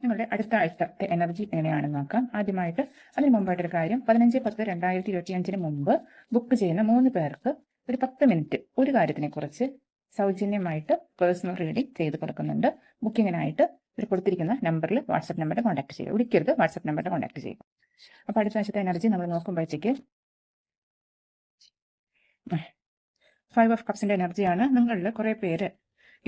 നിങ്ങളുടെ അടുത്ത ആഴ്ചത്തെ എനർജി എങ്ങനെയാണെന്ന് നോക്കാം. ആദ്യമായിട്ട് അതിന് മുമ്പായിട്ടൊരു കാര്യം, 15/10/2025 മുമ്പ് ബുക്ക് ചെയ്യുന്ന 3 പേർക്ക് ഒരു 10 മിനിറ്റ് ഒരു കാര്യത്തിനെ കുറിച്ച് സൗജന്യമായിട്ട് പേഴ്സണൽ റീഡിംഗ് ചെയ്ത് കൊടുക്കുന്നുണ്ട്. ബുക്കിങ്ങിനായിട്ട് ഒരു കൊടുത്തിരിക്കുന്ന നമ്പറിൽ വാട്സപ്പ് നമ്പറിൽ കോൺടാക്ട് ചെയ്യുക. വിളിക്കരുത്, വാട്സപ്പ് നമ്പറിൽ കോൺടാക്ട് ചെയ്യുക. അപ്പോൾ അടുത്ത ആഴ്ചത്തെ എനർജി നമ്മൾ നോക്കുമ്പോഴത്തേക്ക് 5 ഓഫ് കപ്സിന്റെ എനർജിയാണ്. നിങ്ങളിൽ കുറെ പേര്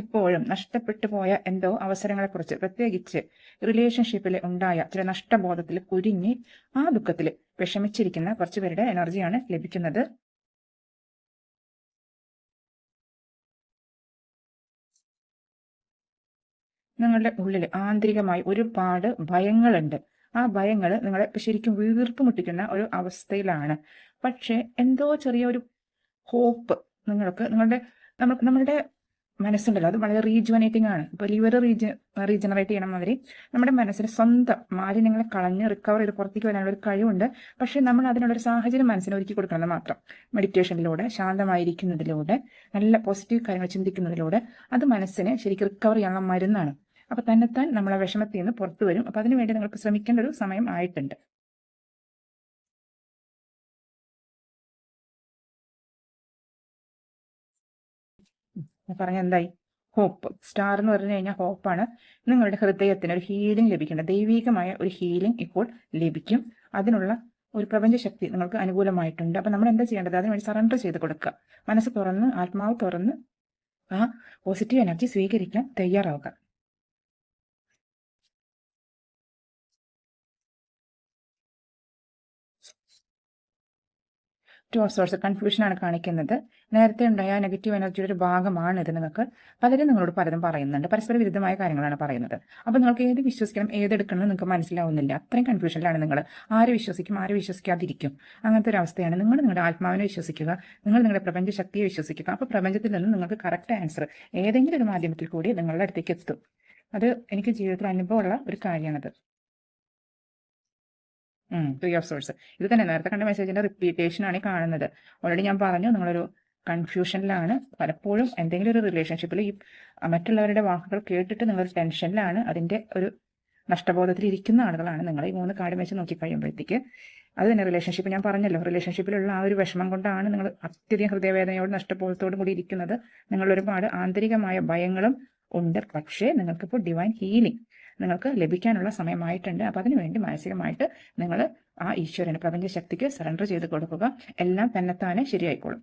ഇപ്പോഴും നഷ്ടപ്പെട്ടു പോയ എന്തോ അവസരങ്ങളെക്കുറിച്ച്, പ്രത്യേകിച്ച് റിലേഷൻഷിപ്പിൽ ഉണ്ടായ ചില നഷ്ടബോധത്തിൽ കുരുങ്ങി ആ ദുഃഖത്തിൽ വിഷമിച്ചിരിക്കുന്ന കുറച്ചു പേരുടെ എനർജിയാണ് ലഭിക്കുന്നത്. നിങ്ങളുടെ ഉള്ളിൽ ആന്തരികമായി ഒരുപാട് ഭയങ്ങളുണ്ട്. ആ ഭയങ്ങൾ നിങ്ങളെ ശരിക്കും വീർപ്പ് മുട്ടിക്കുന്ന ഒരു അവസ്ഥയിലാണ്. പക്ഷെ എന്തോ ചെറിയൊരു ഹോപ്പ് നിങ്ങൾക്ക് നമ്മളുടെ മനസ്സുണ്ടല്ലോ, അത് വളരെ റീജുവനേറ്റിംഗ് ആണ്. ഇപ്പോൾ ലിവർ റീജനറേറ്റ് ചെയ്യണം മാതിരി നമ്മുടെ മനസ്സിന് സ്വന്തം മാലിന്യങ്ങളെ കളഞ്ഞ് റിക്കവർ ചെയ്ത് പുറത്തേക്ക് വരാനുള്ള ഒരു കഴിവുണ്ട്. പക്ഷെ നമ്മൾ അതിനുള്ളൊരു സാഹചര്യം മനസ്സിന് ഒരുക്കി കൊടുക്കണം മാത്രം. മെഡിറ്റേഷനിലൂടെ, ശാന്തമായിരിക്കുന്നതിലൂടെ, നല്ല പോസിറ്റീവ് കാര്യങ്ങൾ ചിന്തിക്കുന്നതിലൂടെ അത് മനസ്സിനെ ശരിക്കും റിക്കവർ ചെയ്യാനുള്ള മരുന്നാണ്. അപ്പൊ തന്നെത്താൻ നമ്മളെ വിഷമത്തിൽ നിന്ന് പുറത്തു വരും. അപ്പൊ അതിനുവേണ്ടി നിങ്ങൾക്ക് ശ്രമിക്കേണ്ട ഒരു സമയം ആയിട്ടുണ്ട്. പറഞ്ഞ എന്തായി? ഹോപ്പ്. സ്റ്റാർ എന്ന് പറഞ്ഞു കഴിഞ്ഞാൽ ഹോപ്പാണ്. നിങ്ങളുടെ ഹൃദയത്തിന് ഒരു ഹീലിംഗ് ലഭിക്കേണ്ട, ദൈവികമായ ഒരു ഹീലിംഗ് ഇപ്പോൾ ലഭിക്കും. അതിനുള്ള ഒരു പ്രപഞ്ചശക്തി നിങ്ങൾക്ക് അനുകൂലമായിട്ടുണ്ട്. അപ്പൊ നമ്മൾ എന്താ ചെയ്യേണ്ടത്? അതിനുവേണ്ടി സറണ്ടർ ചെയ്ത് കൊടുക്കുക. മനസ്സ് തുറന്ന്, ആത്മാവ് തുറന്ന് ആ പോസിറ്റീവ് എനർജി സ്വീകരിക്കാൻ തയ്യാറാവുക. ടു ഓഫ് സോഴ്സ് കൺഫ്യൂഷനാണ് കാണിക്കുന്നത്. നേരത്തെ ഉണ്ടായ നെഗറ്റീവ് എനർജിയുടെ ഒരു ഭാഗമാണ് ഇത്. നിങ്ങൾക്ക് പലരും നിങ്ങളോട് പലതും പറയുന്നുണ്ട്, പരസ്പര വിരുദ്ധമായ കാര്യങ്ങളാണ് പറയുന്നത്. അപ്പോൾ നിങ്ങൾക്ക് ഏത് വിശ്വസിക്കണം, ഏതെടുക്കണം എന്ന് നിങ്ങൾക്ക് മനസ്സിലാവുന്നില്ല. അത്രയും കൺഫ്യൂഷനിലാണ് നിങ്ങൾ. ആര് വിശ്വസിക്കും, ആര് വിശ്വസിക്കാതിരിക്കും, അങ്ങനത്തെ ഒരു അവസ്ഥയാണ്. നിങ്ങൾ നിങ്ങളുടെ ആത്മാവിനെ വിശ്വസിക്കുക, നിങ്ങൾ നിങ്ങളുടെ പ്രപഞ്ച ശക്തിയെ വിശ്വസിക്കുക. അപ്പോൾ പ്രപഞ്ചത്തിൽ നിന്ന് നിങ്ങൾക്ക് കറക്റ്റ് ആൻസർ ഏതെങ്കിലും ഒരു മാധ്യമത്തിൽ കൂടി നിങ്ങളുടെ അടുത്തേക്ക് എത്തും. അത് എനിക്ക് ജീവിതത്തിൽ അനുഭവമുള്ള ഒരു കാര്യമാണത്. 3 ഓഫ് സോഴ്സ് ഇത് തന്നെ നേരത്തെ കണ്ട മെസ്സേജിന്റെ റിപ്പീറ്റേഷൻ ആണ് കാണുന്നത്. ഓൾറെഡി ഞാൻ പറഞ്ഞു, നിങ്ങളൊരു കൺഫ്യൂഷനിലാണ്. പലപ്പോഴും എന്തെങ്കിലും ഒരു റിലേഷൻഷിപ്പിൽ ഈ മറ്റുള്ളവരുടെ വാക്കുകൾ കേട്ടിട്ട് നിങ്ങളൊരു ടെൻഷനിലാണ്, അതിന്റെ ഒരു നഷ്ടബോധത്തിൽ ഇരിക്കുന്ന ആളുകളാണ് നിങ്ങൾ. ഈ 3 കാർഡ് വെച്ച് നോക്കിക്കഴിയുമ്പോഴത്തേക്ക് അത് തന്നെ റിലേഷൻഷിപ്പ്, ഞാൻ പറഞ്ഞല്ലോ, റിലേഷൻഷിപ്പിലുള്ള ആ ഒരു വിഷമം കൊണ്ടാണ് നിങ്ങൾ അത്യധികം ഹൃദയവേദനയോട് നഷ്ടബോധത്തോടും കൂടി ഇരിക്കുന്നത്. നിങ്ങൾ ഒരുപാട് ആന്തരികമായ ഭയങ്ങളും ഉണ്ട്. പക്ഷേ നിങ്ങൾക്കിപ്പോൾ ഡിവൈൻ ഹീലിംഗ് നിങ്ങൾക്ക് ലഭിക്കാനുള്ള സമയമായിട്ടുണ്ട്. അപ്പം അതിനുവേണ്ടി മാനസികമായിട്ട് നിങ്ങൾ ആ ഈശ്വരന്, പ്രപഞ്ച ശക്തിക്ക് സറണ്ടർ ചെയ്ത് കൊടുക്കുക. എല്ലാം തന്നെത്താനെ ശരിയായിക്കോളും.